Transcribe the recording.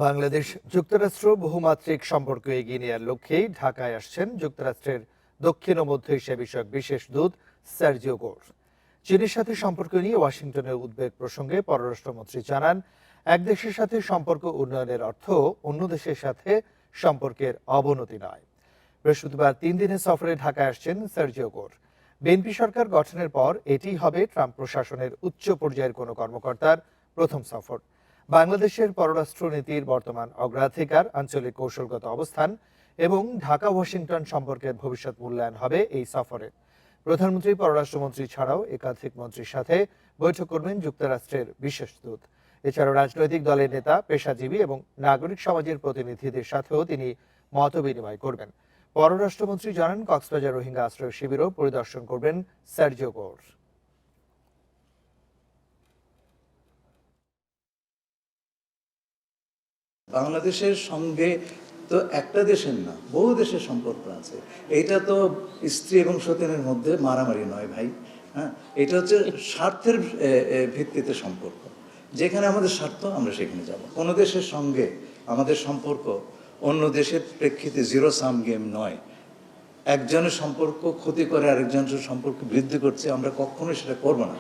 বাংলাদেশ যুক্তরাষ্ট্র বহুমাত্রিক সম্পর্ক এগিয়ে নেওয়ার লক্ষ্যেই ঢাকায় আসছেন যুক্তরাষ্ট্রের দক্ষিণ ও মধ্য এশিয়া বিষয়ক বিশেষ দূত সার্জিও গোর। চীনের সাথে সম্পর্ক নিয়ে ওয়াশিংটনের উদ্বেগ প্রসঙ্গে পররাষ্ট্রমন্ত্রী জানান, এক দেশের সাথে সম্পর্ক উন্নয়নের অর্থ অন্য দেশের সাথে সম্পর্কের অবনতি নয়। বৃহস্পতিবার 3 দিনের সফরে ঢাকায় আসছেন সার্জিও গোর। বিএনপি সরকার গঠনের পর এটিই হবে ট্রাম্প প্রশাসনের উচ্চ পর্যায়ের কোনো কর্মকর্তার প্রথম সফর। বাংলাদেশের পররাষ্ট্র নীতির বর্তমান অগ্রাধিকার, আঞ্চলিক কৌশলগত অবস্থান এবং ঢাকা ওয়াশিংটন সম্পর্কের ভবিষ্যৎ মূল্যায়ন হবে এই সফরে। প্রধানমন্ত্রী, পররাষ্ট্রমন্ত্রী ছাড়াও একাধিক মন্ত্রীর সাথে বৈঠক করবেন যুক্তরাষ্ট্রের বিশেষ দূত। এছাড়াও রাজনৈতিক দলের নেতা, পেশাজীবী এবং নাগরিক সমাজের প্রতিনিধিদের সাথেও তিনি মতবিনিময় করবেন। পররাষ্ট্রমন্ত্রী জানান, কক্সবাজার রোহিঙ্গা আশ্রয় শিবিরও পরিদর্শন করবেন সার্জিও গোর। বাংলাদেশের সঙ্গে তো একটা দেশের না, বহু দেশের সম্পর্ক আছে। এটা তো স্ত্রী এবং সতীনের মধ্যে মারামারি নয় ভাই। হ্যাঁ, এটা হচ্ছে স্বার্থের ভিত্তিতে সম্পর্ক। যেখানে আমাদের স্বার্থ, আমরা সেখানে যাব। কোনো দেশের সঙ্গে আমাদের সম্পর্ক অন্য দেশের প্রেক্ষিতে জিরো সাম গেম নয়। একজনের সম্পর্ক ক্ষতি করে আরেকজনের সম্পর্ক বৃদ্ধি করছে, আমরা কখনোই সেটা করব না।